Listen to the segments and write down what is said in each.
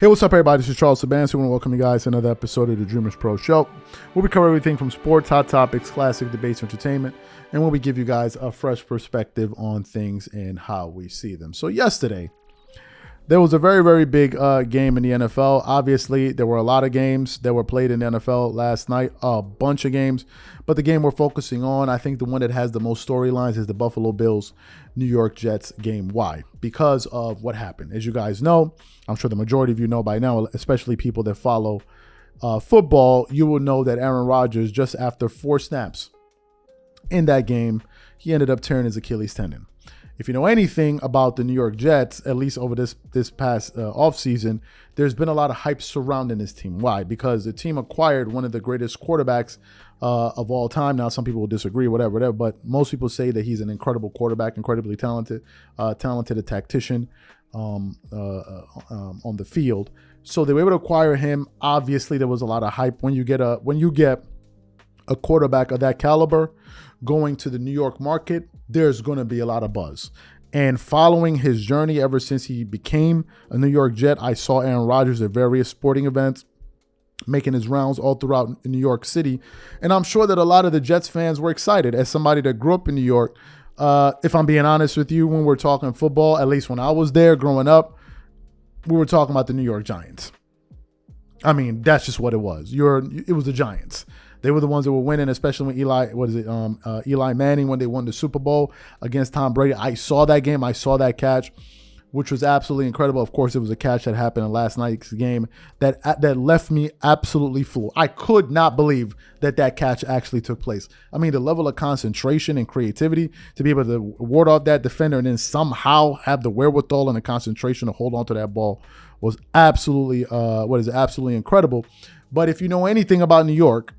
Hey, what's up, everybody? This is Charles Sabansi. I want to welcome you guys to another episode of the Dreamerspro Show, where we cover everything from sports, hot topics, classic debates, entertainment, and where we give you guys a fresh perspective on things and how we see them. So yesterday, there was a very, very big game in the NFL. Obviously, there were a lot of games that were played in the NFL last night, a bunch of games. But the game we're focusing on, I think the one that has the most storylines is the Buffalo Bills New York Jets game. Why? Because of what happened. As you guys know, I'm sure the majority of you know by now, especially people that follow football, you will know that Aaron Rodgers, just after 4 snaps in that game, he ended up tearing his Achilles tendon. If you know anything about the New York Jets, at least over this past offseason, there's been a lot of hype surrounding this team. Why? Because the team acquired one of the greatest quarterbacks of all time. Now, some people will disagree, whatever, but most people say that he's an incredible quarterback, incredibly talented, a tactician on the field. So they were able to acquire him. Obviously, there was a lot of hype when you get a quarterback of that caliber going to the New York market. There's going to be a lot of buzz. And following his journey ever since he became a New York Jet, I saw Aaron Rodgers at various sporting events, making his rounds all throughout New York City. And I'm sure that a lot of the Jets fans were excited. As somebody that grew up in New York, if I'm being honest with you, when we're talking football, at least when I was there growing up, we were talking about the New York Giants. I mean, that's just what it was. It was the Giants. They were the ones that were winning, especially when Eli Manning, when they won the Super Bowl against Tom Brady. I saw that game. I saw that catch, which was absolutely incredible. Of course, it was a catch that happened in last night's game that left me absolutely floored. I could not believe that catch actually took place. I mean, the level of concentration and creativity to be able to ward off that defender and then somehow have the wherewithal and the concentration to hold on to that ball was absolutely, absolutely incredible. But if you know anything about New York,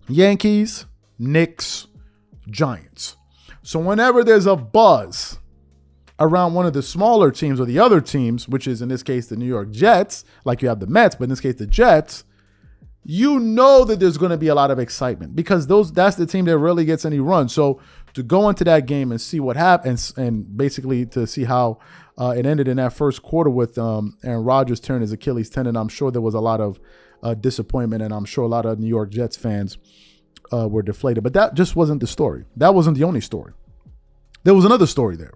Yankees, Knicks, Giants. So whenever there's a buzz around one of the smaller teams or the other teams, which is in this case the New York Jets, like you have the Mets, but in this case the Jets, you know that there's going to be a lot of excitement because that's the team that rarely gets any run. So to go into that game and see what happens and basically to see how it ended in that first quarter with Aaron Rodgers tearing his Achilles tendon, I'm sure there was a lot of disappointment, and I'm sure a lot of New York Jets fans were deflated. But that just wasn't the story. That wasn't the only story. There was another story there.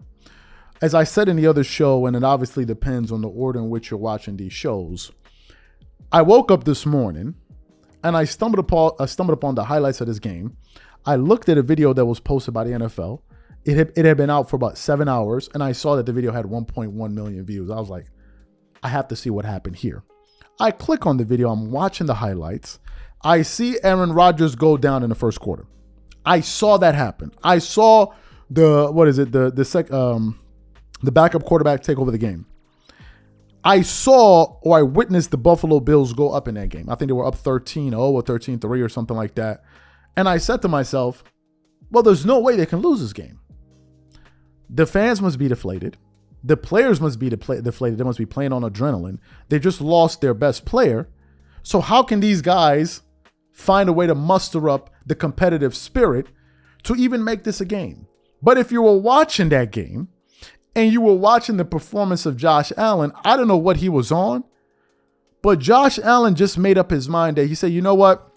As I said in the other show, and it obviously depends on the order in which you're watching these shows, I woke up this morning and I stumbled upon the highlights of this game. I looked at a video that was posted by the NFL. It had been out for about 7 hours, and I saw that the video had 1.1 million views. I was like, I have to see what happened here. I click on the video. I'm watching the highlights. I see Aaron Rodgers go down in the first quarter. I saw that happen. I saw the backup quarterback take over the game. I witnessed the Buffalo Bills go up in that game. I think they were up 13-0 or 13-3 or something like that. And I said to myself, well, there's no way they can lose this game. The fans must be deflated. The players must be deflated. They must be playing on adrenaline. They just lost their best player. So how can these guys find a way to muster up the competitive spirit to even make this a game? But if you were watching that game and you were watching the performance of Josh Allen, I don't know what he was on, but Josh Allen just made up his mind that he said, you know what?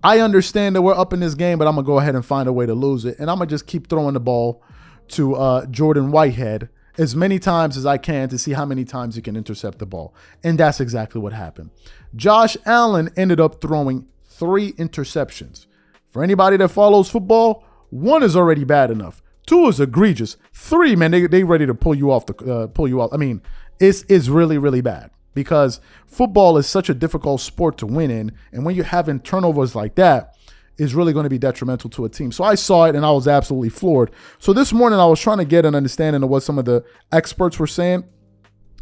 I understand that we're up in this game, but I'm going to go ahead and find a way to lose it. And I'm going to just keep throwing the ball to Jordan Whitehead as many times as I can to see how many times he can intercept the ball. And that's exactly what happened. Josh Allen ended up throwing 3 interceptions. For anybody that follows football, 1 is already bad enough. 2 is egregious. 3, man, they ready to pull you off. I mean, it's really, really bad because football is such a difficult sport to win in. And when you're having turnovers like that, is really going to be detrimental to a team. So I saw it and I was absolutely floored. So this morning I was trying to get an understanding of what some of the experts were saying.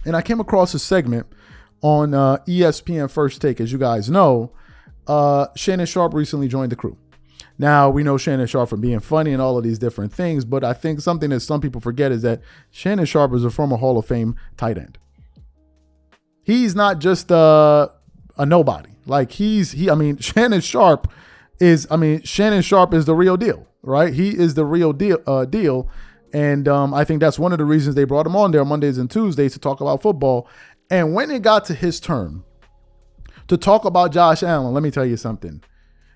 And I came across a segment on ESPN First Take. As you guys know, Shannon Sharpe recently joined the crew. Now, we know Shannon Sharpe for being funny and all of these different things, but I think something that some people forget is that Shannon Sharpe is a former Hall of Fame tight end. He's not just a nobody. Like Shannon Sharpe is the real deal, right? He is the real deal. And I think that's one of the reasons they brought him on there Mondays and Tuesdays to talk about football. And when it got to his turn to talk about Josh Allen, let me tell you something.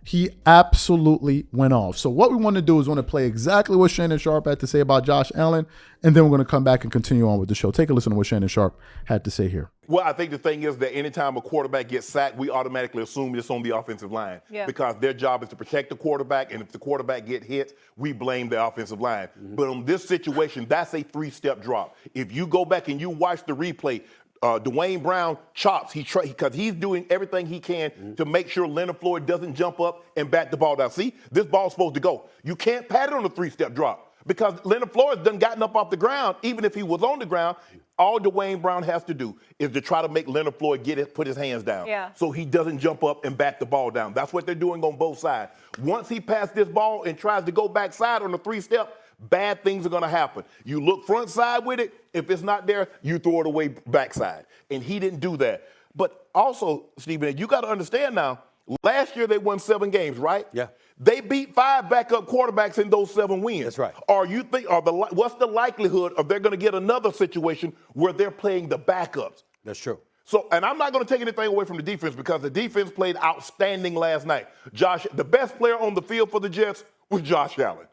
He absolutely went off. So what we want to do is want to play exactly what Shannon Sharpe had to say about Josh Allen, and then we're going to come back and continue on with the show. Take a listen to what Shannon Sharpe had to say here. Well, I think the thing is that anytime a quarterback gets sacked, we automatically assume it's on the offensive line because their job is to protect the quarterback, and if the quarterback get hit, we blame the offensive line. But on this situation, that's a 3-step drop. If you go back and you watch the replay, Dwayne Brown chops because he's doing everything he can to make sure Leonard Floyd doesn't jump up and bat the ball down. See, this ball's supposed to go. You can't pat it on a 3-step drop because Leonard Floyd done gotten up off the ground. Even if he was on the ground, all Dwayne Brown has to do is to try to make Leonard Floyd put his hands down so he doesn't jump up and bat the ball down. That's what they're doing on both sides. Once he passed this ball and tries to go backside on the 3-step, bad things are going to happen. You look front side with it. If it's not there, you throw it away backside. And he didn't do that. But also, Stephen, you got to understand now, last year they won 7 games, right? Yeah. They beat 5 backup quarterbacks in those 7 wins. That's right. Or you think, what's the likelihood of they're going to get another situation where they're playing the backups? That's true. So, and I'm not going to take anything away from the defense because the defense played outstanding last night. The best player on the field for the Jets was Josh Allen.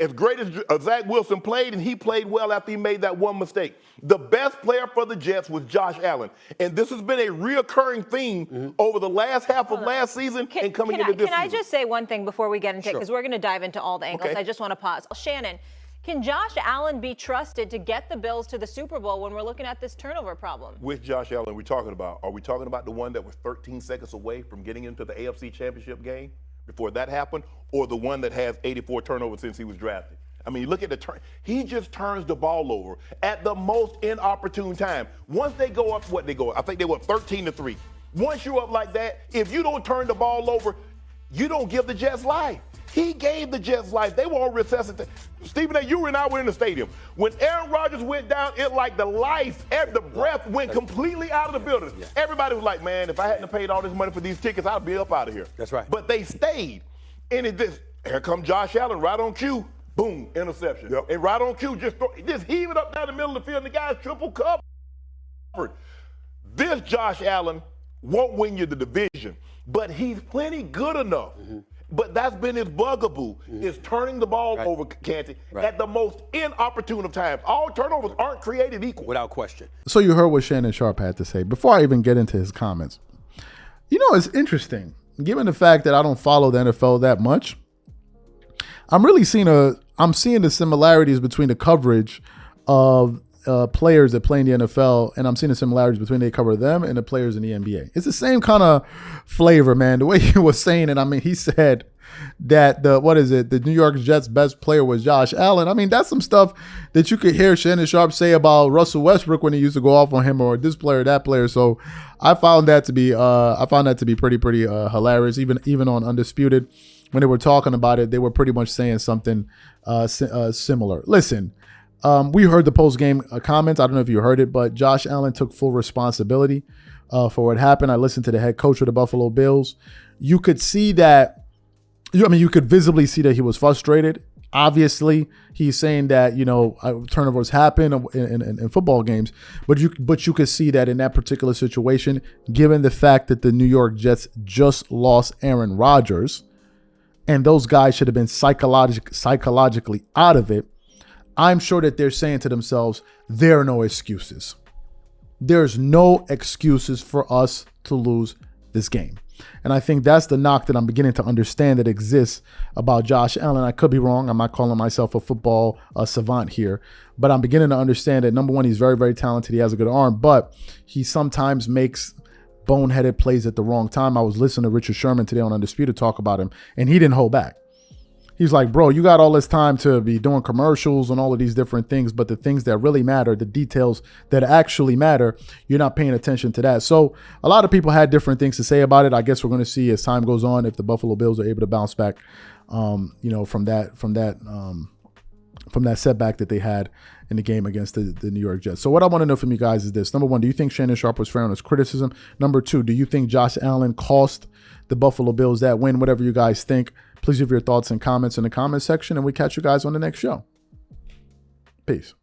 As great as Zach Wilson played, and he played well after he made that one mistake, the best player for the Jets was Josh Allen. And this has been a reoccurring theme over the last half of last season and coming into this season. Can I just say one thing before we get into it? Because we're going to dive into all the angles. Okay. I just want to pause. Shannon, can Josh Allen be trusted to get the Bills to the Super Bowl when we're looking at this turnover problem? Which Josh Allen are we talking about? Are we talking about the one that was 13 seconds away from getting into the AFC Championship before that happened, or the one that has 84 turnovers since he was drafted? I mean, look at the turn. He just turns the ball over at the most inopportune time. Once they go up, I think they were 13-3. Once you're up like that, if you don't turn the ball over, you don't give the Jets life. He gave the Jets life. They were on resuscitation. Stephen A., you and I were in the stadium. When Aaron Rodgers went down, it like the breath went completely out of the building. Yeah. Everybody was like, man, if I hadn't paid all this money for these tickets, I'd be up out of here. That's right. But they stayed. And here comes Josh Allen right on cue. Boom, interception. Yep. And right on cue, just heave it up down the middle of the field, and the guy's triple covered. This Josh Allen won't win you the division, but he's plenty good enough. But that's been his bugaboo, is turning the ball over, Canty, at the most inopportune of times. All turnovers aren't created equal. Without question. So you heard what Shannon Sharpe had to say. Before I even get into his comments, you know, it's interesting. Given the fact that I don't follow the NFL that much, I'm seeing the similarities between the coverage of players that play in the NFL, and I'm seeing the similarities between they cover them and the players in the NBA. It's the same kind of flavor, man. The way he was saying it, I mean, he said that the New York Jets' best player was Josh Allen. I mean, that's some stuff that you could hear Shannon Sharpe say about Russell Westbrook when he used to go off on him, or this player, that player. So I found that to be pretty hilarious. Even on Undisputed, when they were talking about it, they were pretty much saying something similar. Listen, we heard the post-game comments. I don't know if you heard it, but Josh Allen took full responsibility for what happened. I listened to the head coach of the Buffalo Bills. You could see that. You could visibly see that he was frustrated. Obviously, he's saying that, turnovers happen in football games, but you could see that in that particular situation, given the fact that the New York Jets just lost Aaron Rodgers, and those guys should have been psychologically out of it. I'm sure that they're saying to themselves, there are no excuses. There's no excuses for us to lose this game. And I think that's the knock that I'm beginning to understand that exists about Josh Allen. I could be wrong. I'm not calling myself a football savant here, but I'm beginning to understand that, number one, he's very, very talented. He has a good arm, but he sometimes makes boneheaded plays at the wrong time. I was listening to Richard Sherman today on Undisputed talk about him, and he didn't hold back. He's like, bro, you got all this time to be doing commercials and all of these different things, but the things that really matter, the details that actually matter, you're not paying attention to that. So a lot of people had different things to say about it. I guess we're going to see as time goes on if the Buffalo Bills are able to bounce back, from that setback that they had in the game against the New York Jets. So what I want to know from you guys is this. Number one, do you think Shannon Sharpe was fair on his criticism? Number two, do you think Josh Allen cost the Buffalo Bills that win? Whatever you guys think, please leave your thoughts and comments in the comment section, and we catch you guys on the next show. Peace.